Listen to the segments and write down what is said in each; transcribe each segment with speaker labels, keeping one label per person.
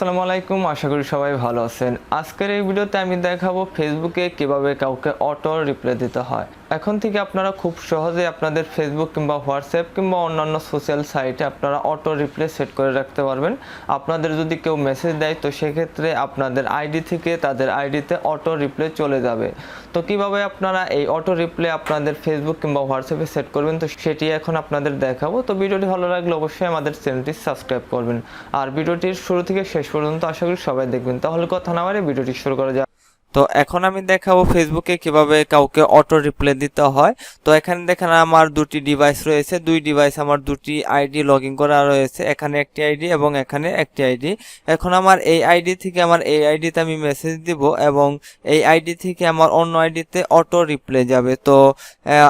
Speaker 1: আসসালামু আলাইকুম, আশা করি সবাই ভালো আছেন। আজকের এই ভিডিওতে আমি দেখাবো ফেসবুকে কিভাবে কাউকে অটো রিপ্লাই দিতে হয়। এখন থেকে আপনারা খুব সহজে আপনাদের ফেসবুক কিংবা হোয়াটসঅ্যাপ কিংবা অন্যান্য সোশ্যাল সাইটে আপনারা অটো রিপ্লাই সেট করে রাখতে পারবেন। আপনাদের যদি কেউ মেসেজ দেয় তো সেক্ষেত্রে আপনাদের আইডি থেকে তাদের আইডিতে অটো রিপ্লাই চলে যাবে। তো কিভাবে আপনারা এই অটো রিপ্লাই আপনাদের ফেসবুক কিংবা হোয়াটসঅ্যাপে সেট করবেন তো সেটি এখন আপনাদের দেখাবো। তো ভিডিওটি ভালো লাগলে অবশ্যই আমাদের চ্যানেলটি সাবস্ক্রাইব করবেন আর ভিডিওটির শুরু থেকে শেষ পর্যন্ত আশা করি সবাই দেখবেন। তাহলে কথা না বাড়িয়ে ভিডিওটি শুরু করা যাক। তো এখন আমি দেখাবো ফেসবুকে কিভাবে কাউকে অটো রিপ্লাই দিতে হয়। তো এখানে দেখেন আমার দুটি ডিভাইস রয়েছে, দুই ডিভাইস আমার দুটি আইডি লগ ইন করা রয়েছে, এখানে একটি আইডি এবং এখানে একটি আইডি। এখন আমার এই আইডি থেকে আমার এই আইডিতে আমি মেসেজ দিব এবং এই আইডি থেকে আমার অন্য আইডিতে অটো রিপ্লাই যাবে। তো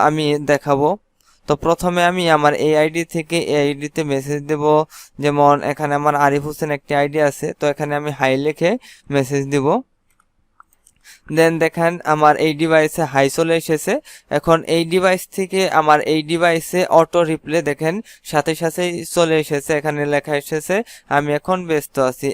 Speaker 1: আমি দেখাবো। তো প্রথমে আমি আমার এই আইডি থেকে এই আইডিতে মেসেজ দেব। যেমন এখানে আমার আরিফ হোসেন একটি আইডি আছে, তো এখানে আমি হাই লিখে মেসেজ দিব। দেন দেখেন আমার এই ডিভাইসে হাই চলে এসেছে। এখন এই ডিভাইস থেকে আমার এই ডিভাইসে অটো রিপ্লাই দেখেন সাথে সাথেই চলে এসেছে, এখানে লেখা এসেছে আমি এখন ব্যস্ত আছি।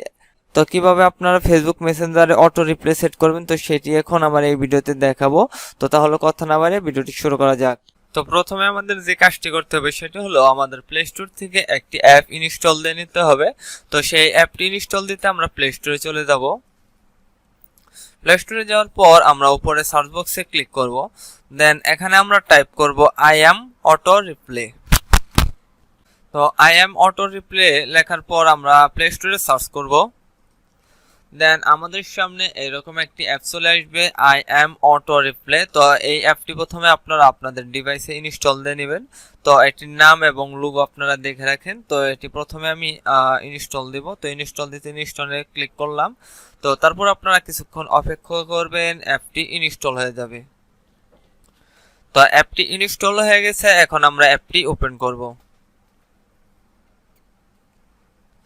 Speaker 1: তো কিভাবে আপনারা ফেসবুক মেসেঞ্জারে অটো রিপ্লাই সেট করবেন তো সেটি এখন আমার এই ভিডিওতে দেখাবো। তো তাহলে কথা না বাড়িয়ে ভিডিওটি শুরু করা যাক। তো প্রথমে আমাদের যে কাজটি করতে হবে সেটা হলো আমাদের প্লে স্টোর থেকে একটি অ্যাপ ইনস্টল দিয়ে নিতে হবে। তো সেই অ্যাপটি ইনস্টল দিতে আমরা প্লে স্টোরে চলে যাব। প্লে স্টোরে যাওয়ার পর আমরা উপরে সার্চ বক্সে ক্লিক করব। দেন এখানে আমরা টাইপ করব আই অ্যাম অটো রিপ্লাই। তো আই অ্যাম অটো রিপ্লাই লেখার পর আমরা প্লে স্টোরে সার্চ করব। দেন আমাদের সামনে এরকম একটি অ্যাপ চলে আসবে আই অ্যাম অটো রিপ্লাই। তো এই অ্যাপটি প্রথমে আপনারা আপনাদের ডিভাইসে ইনস্টল দিয়ে নেবেন। তো এটির নাম এবং লোগো আপনারা দেখে রাখেন। তো এটি প্রথমে আমি ইনস্টল দিব। তো ইনস্টল দিতে ইনস্টলে ক্লিক করলাম। তো তারপর আপনারা কিছুক্ষণ অপেক্ষা করবেন, অ্যাপটি ইনস্টল হয়ে যাবে। তো অ্যাপটি ইনস্টল হয়ে গেছে, এখন আমরা অ্যাপটি ওপেন করব।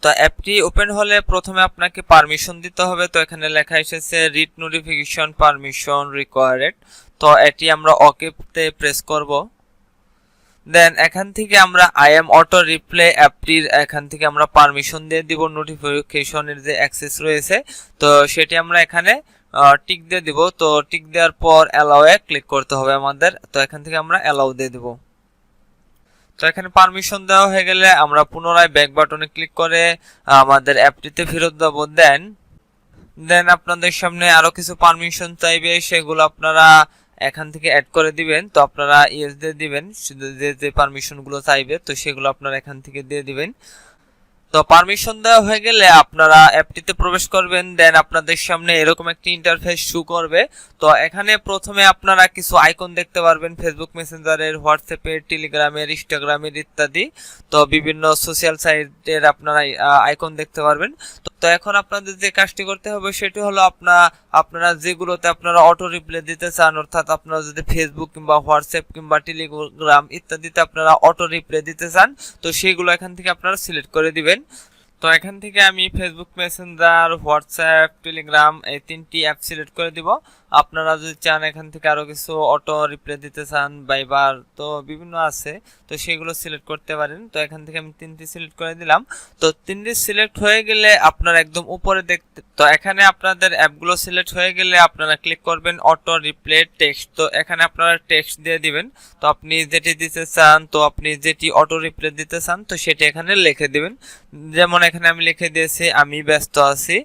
Speaker 1: তো অ্যাপটি ওপেন হলে প্রথমে আপনাকে পারমিশন দিতে হবে। তো এখানে লেখা এসেছে রিড নোটিফিকেশন পারমিশন রিকোয়ার্ড। তো এটি আমরা ওকে তে প্রেস করব। দেন এখান থেকে আমরা আই এম অটো রিপ্লাই অ্যাপটির এখান থেকে আমরা পারমিশন দিয়ে দিব, নোটিফিকেশনের যে অ্যাক্সেস রয়েছে তো সেটি আমরা এখানে টিক দিয়ে দিব। তো টিক দেওয়ার পর অ্যালাও এ ক্লিক করতে হবে আমাদের। তো এখান থেকে আমরা অ্যালাও দিয়ে দিব। তো এখানে পারমিশন দেওয়া হয়ে গেলে আমরা পুনরায় ব্যাক বাটনে ক্লিক করে আমাদের অ্যাপটিতে ফেরত যাব। দেন আপনাদের সামনে আরো কিছু পারমিশন চাইবে, সেগুলো আপনারা এখান থেকে অ্যাড করে দিবেন। তো আপনারা ইয়েস দিয়ে দিবেন, যে যে পারমিশন গুলো চাইবে তো সেগুলো আপনারা এখান থেকে দিয়ে দিবেন। তো পারমিশন দেওয়া হয়ে গেলে আপনারা অ্যাপটিতে প্রবেশ করবেন। দেন আপনাদের সামনে এরকম একটি ইন্টারফেস শো করবে। তো এখানে প্রথমে আপনারা কিছু আইকন দেখতে পারবেন ফেসবুক মেসেঞ্জারের, হোয়াটসঅ্যাপের, টেলিগ্রামের, ইনস্টাগ্রামের ইত্যাদি। তো বিভিন্ন সোশ্যাল সাইটের আপনারা আইকন দেখতে পারবেন। তো এখন আপনাদের যে কাজটি করতে হবে সেটি হলো আপনারা যেগুলোতে আপনারা অটো রিপ্লাই দিতে চান, অর্থাৎ আপনারা যদি ফেসবুক কিংবা হোয়াটসঅ্যাপ কিংবা টেলিগ্রাম ইত্যাদিতে আপনারা অটো রিপ্লাই দিতে চান তো সেগুলো এখান থেকে আপনারা সিলেক্ট করে দিবেন। তো এখান থেকে আমি ফেসবুক মেসেঞ্জার, হোয়াটসঅ্যাপ, টেলিগ্রাম এই তিনটি অ্যাপ সিলেক্ট করে দিব। আপনারা যদি চান এখান থেকে আরো কিছু অটো রিপ্লাই দিতে চান, ভাইবার তো বিভিন্ন আছে, তো সেগুলো সিলেক্ট করতে পারেন। তো এখান থেকে আমি তিনটি সিলেক্ট করে দিলাম। তো তিনটি সিলেক্ট হয়ে গেলে আপনারা একদম উপরে দেখতে, তো এখানে আপনাদের অ্যাপগুলো সিলেক্ট হয়ে গেলে আপনারা ক্লিক করবেন অটো রিপ্লাই টেক্সট। তো এখানে আপনারা টেক্সট দিয়ে দিবেন। তো আপনি যেটি দিতে চান, তো আপনি যেটি অটো রিপ্লাই দিতে চান তো সেটি এখানে লিখে দিবেন। যেমন এখানে আমি লিখে দিয়েছি আমি ব্যস্ত আছি।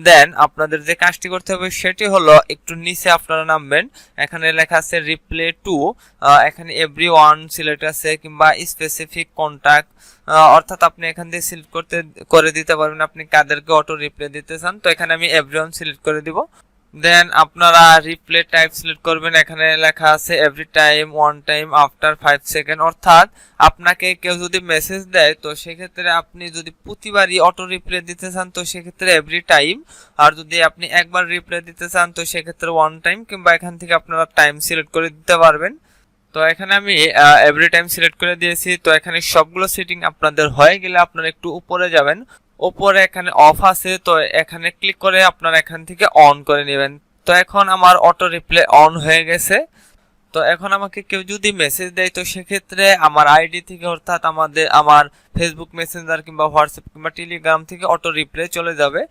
Speaker 1: দেন আপনাদের যে কাজটি করতে হবে সেটি হলো একটু নিচে আপনারা নামবেন, এখানে লেখা আছে রিপ্লাই টু, এখানে এভরিওয়ান সিলেক্ট আছে কিংবা স্পেসিফিক কন্টাক্ট, অর্থাৎ আপনি এখান থেকে সিলেক্ট করে দিতে পারবেন আপনি কাদেরকে অটো রিপ্লাই দিতে চান। তো এখানে আমি এভরিওয়ান সিলেক্ট করে দিব। দেন আপনারা রিপ্লাই টাইপ সিলেক্ট করবেন, এখানে লেখা আছে every time, one time, after 5 second. অর্থাৎ আপনাকে কেউ যদি মেসেজ দেয় তো সেক্ষেত্রে আপনি যদি প্রতিবারই অটো রিপ্লাই দিতে চান তো সেক্ষেত্রে এভরি টাইম, আর যদি আপনি একবার রিপ্লাই দিতে চান তো সেক্ষেত্রে ওয়ান টাইম, কিংবা এখান থেকে আপনারা টাইম সিলেক্ট করে দিতে পারবেন। তো এখানে আমি এভরি টাইম সিলেক্ট করে দিয়েছি। তো এখানে সবগুলো সেটিং আপনাদের হয়ে গেলে আপনারা একটু উপরে যাবেন, উপরে এখানে অফ আছে, তো এখানে ক্লিক করে আপনারা এখান থেকে অন করে নেবেন। তো এখন আমার অটো রিপ্লাই অন হয়ে গেছে। তো এখন আমাকে কেউ যদি মেসেজ দেয় তো সেক্ষেত্রে আমার আইডি থেকে, অর্থাৎ আমার ফেসবুক মেসেঞ্জার কিংবা হোয়াটসঅ্যাপ কিংবা টেলিগ্রাম থেকে অটো রিপ্লাই চলে যাবে।